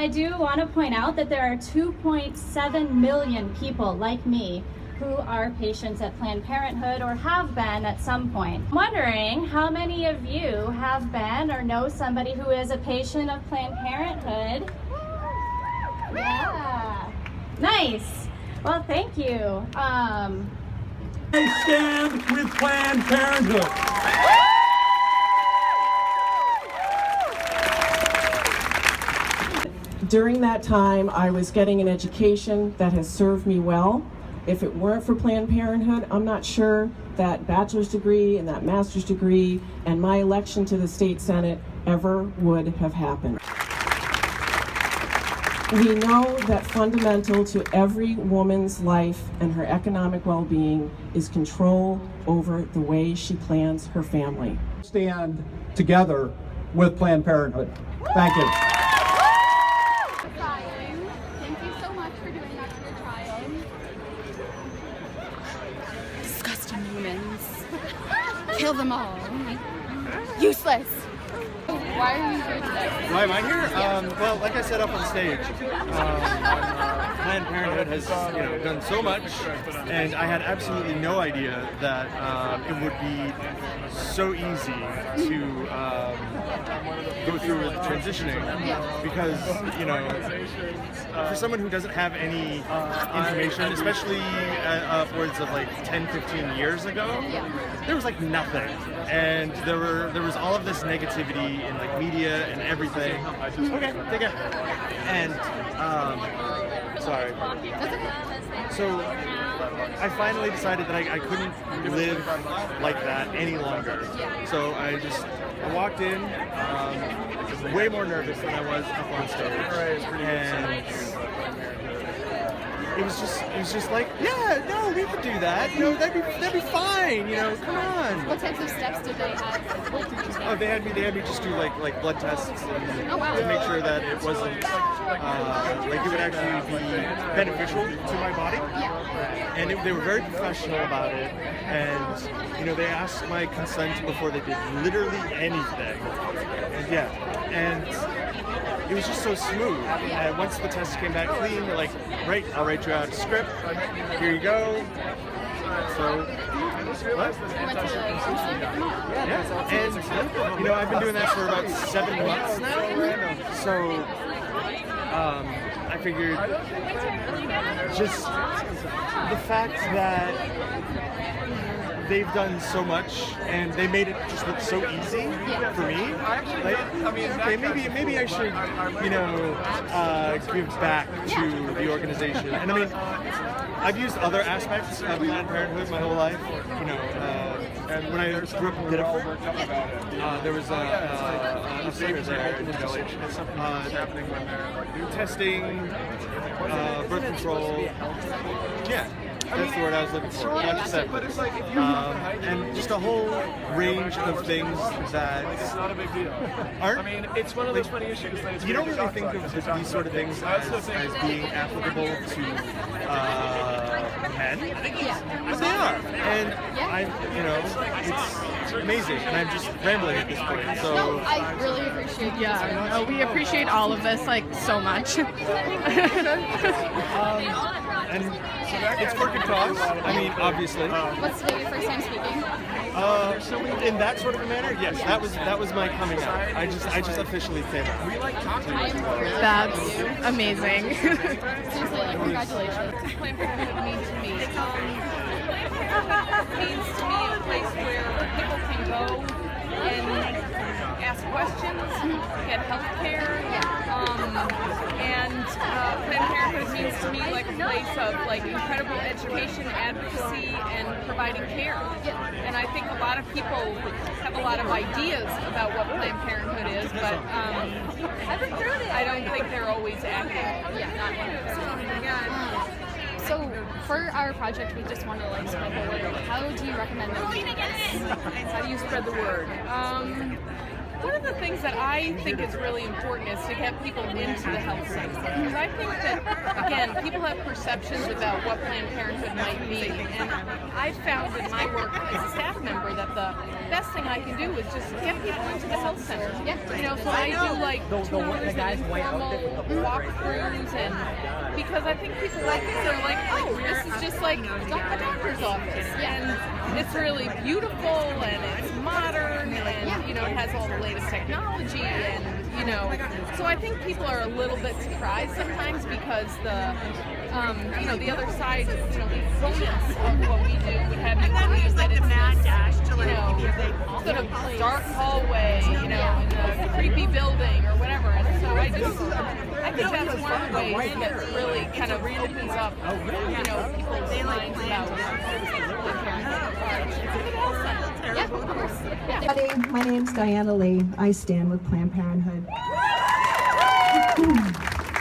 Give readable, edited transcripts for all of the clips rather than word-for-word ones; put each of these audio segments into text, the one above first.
I do want to point out that there are 2.7 million people like me who are patients at Planned Parenthood or have been at some point. I'm wondering how many of you have been or know somebody who is a patient of Planned Parenthood? Yeah. Nice. Well, thank you. I stand with Planned Parenthood. During that time, I was getting an education that has served me well. If it weren't for Planned Parenthood, I'm not sure that bachelor's degree and that master's degree and my election to the state senate ever would have happened. We know that fundamental to every woman's life and her economic well-being is control over the way she plans her family. Stand together with Planned Parenthood. Thank you. Thank you so much for doing that for your child. Disgusting humans. Kill them all. Useless. Why are you here today? Why am I here? Well, like I said up on stage, Planned Parenthood has done so much, and I had absolutely no idea that it would be so easy to go through with transitioning, because for someone who doesn't have any information, especially upwards of like 10-15 years ago, there was like nothing, and there was all of this negativity in like media and everything. Okay, take care. And sorry. So I finally decided that I couldn't live like that any longer. So I walked in, way more nervous than I was up on stage, and it was just like, yeah, no, we could do that. That'd be fine. Come on. What types of steps did they have? Oh, they had me just do like blood tests and to make sure that it wasn't like it would actually be beneficial to my body. And they were very professional about it, and they asked my consent before they did literally anything. And it was just so smooth. And once the test came back clean, they're like, right, I'll write you out a script. Here you go. So, what? Yeah, and I've been doing that for about 7 months now. So, I figured just the fact that they've done so much and they made it just look so easy for me. Like, okay, maybe I should, give back to the organization. And I mean, I've used other aspects of Planned Parenthood my whole life. And when I grew up in Donnelly, there was a center there in Donnelly. Testing, birth control. Yeah. That's the word I was looking for. And just a whole range of things that aren't. I mean, it's one of those funny issues. You don't really think of these sort of things as being applicable to men, but they are. And it's amazing. And I'm just rambling at this point. So No, I really appreciate it. Yeah, we appreciate all of this so much. And it's work and cause. I mean, obviously. What's today your first time speaking? In that sort of a manner, yes. That was my coming out. I just officially came out. That's amazing. Seriously, congratulations. Planned Parenthood means to me. It means to me a place where people can go and ask questions, get health care, and Planned Parenthood means to me like a place of like incredible education, advocacy, and providing care. And I think a lot of people have a lot of ideas about what Planned Parenthood is, but I don't think they're always accurate. Yeah, not 100%. So for our project, we just want to spread the word. How do you recommend that we do this? How do you spread the word? One of the things that I think is really important is to get people into the health sector. Because I I think that, again, people have perceptions about what Planned Parenthood might be, and I've found in my work as a staff member that the best thing I can do is just get people into the health center. Yeah. You know, so I do like tours and informal walkthroughs, and because I think people like it, they're like, oh, this is just like a doctor's office, and it's really beautiful and it's modern, and you know, it has all the latest technology, and you know, so I think people are a little bit surprised sometimes because the you know, the other side, you know, the opponents of what we do would have you believe that it's this, you know, sort of dark hallway, you know, in a creepy building or whatever. And so I think that's one of the ways that really kind of opens up, you know, people's minds about Yeah, of course. Yeah. Everybody, my name's Donnelly. I stand with Planned Parenthood.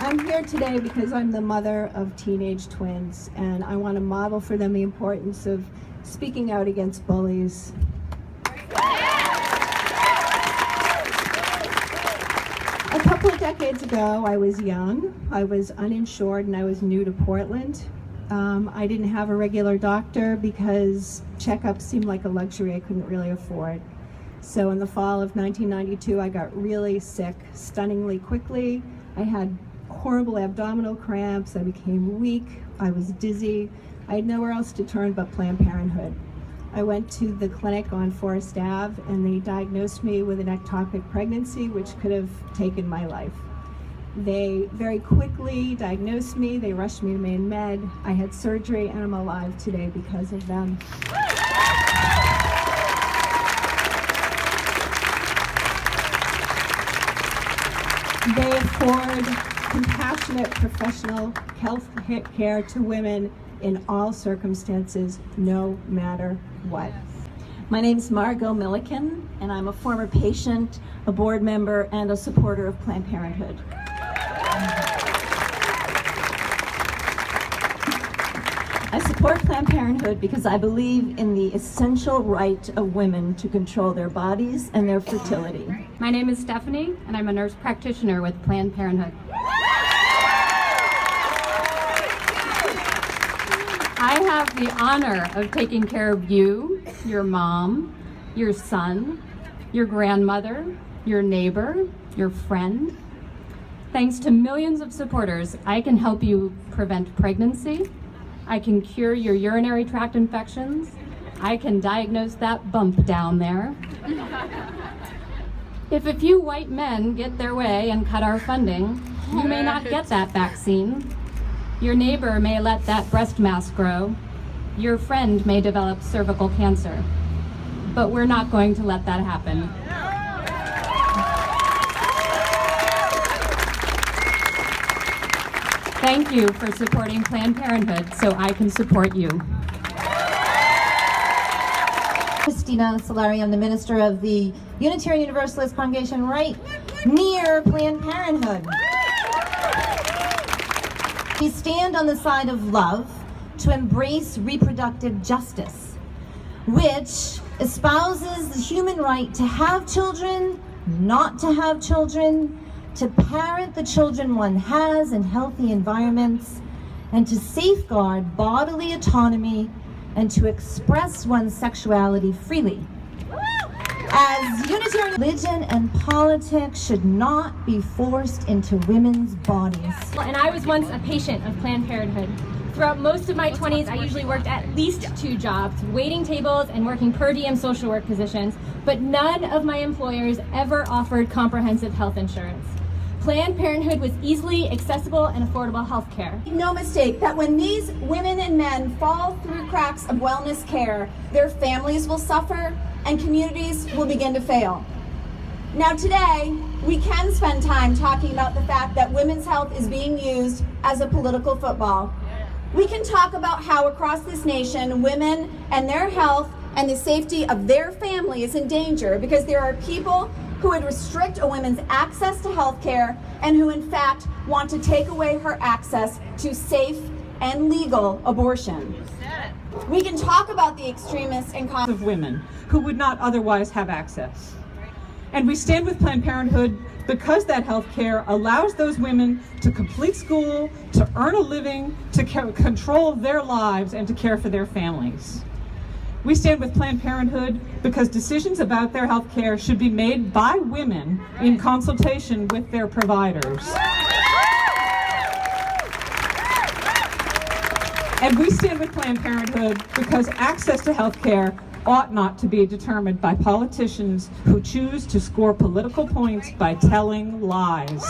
I'm here today because I'm the mother of teenage twins, and I want to model for them the importance of speaking out against bullies. A couple of decades ago, I was young, I was uninsured, and I was new to Portland. I didn't have a regular doctor because checkups seemed like a luxury I couldn't really afford. So in the fall of 1992, I got really sick, stunningly quickly. I had horrible abdominal cramps, I became weak, I was dizzy. I had nowhere else to turn but Planned Parenthood. I went to the clinic on Forest Ave, and they diagnosed me with an ectopic pregnancy, which could have taken my life. They very quickly diagnosed me, they rushed me to main med, I had surgery, and I'm alive today because of them. They afford compassionate professional health care to women in all circumstances, no matter what. My name is Margot Milliken, and I'm a former patient, a board member, and a supporter of Planned Parenthood. I support Planned Parenthood because I believe in the essential right of women to control their bodies and their fertility. My name is Stephanie, and I'm a nurse practitioner with Planned Parenthood. I have the honor of taking care of you, your mom, your son, your grandmother, your neighbor, your friend. Thanks to millions of supporters, I can help you prevent pregnancy. I can cure your urinary tract infections. I can diagnose that bump down there. If a few white men get their way and cut our funding, you may not get that vaccine. Your neighbor may let that breast mass grow. Your friend may develop cervical cancer. But we're not going to let that happen. Thank you for supporting Planned Parenthood so I can support you. Christina Solari, I'm the minister of the Unitarian Universalist congregation right near Planned Parenthood. We stand on the side of love to embrace reproductive justice, which espouses the human right to have children, not to have children, to parent the children one has in healthy environments, and to safeguard bodily autonomy and to express one's sexuality freely. As Unitarian, religion and politics should not be forced into women's bodies. And I was once a patient of Planned Parenthood. Throughout most of my 20s, I usually worked at least 2 jobs, waiting tables and working per diem social work positions, but none of my employers ever offered comprehensive health insurance. Planned Parenthood was easily accessible and affordable health care. Make no mistake that when these women and men fall through cracks of wellness care, their families will suffer and communities will begin to fail. Now today, we can spend time talking about the fact that women's health is being used as a political football. We can talk about how across this nation, women and their health and the safety of their family is in danger because there are people who would restrict a woman's access to health care and who in fact want to take away her access to safe and legal abortion. We can talk about the extremists and of women who would not otherwise have access. And we stand with Planned Parenthood because that health care allows those women to complete school, to earn a living, to control their lives, and to care for their families. We stand with Planned Parenthood because decisions about their health care should be made by women in consultation with their providers. And we stand with Planned Parenthood because access to health care ought not to be determined by politicians who choose to score political points by telling lies.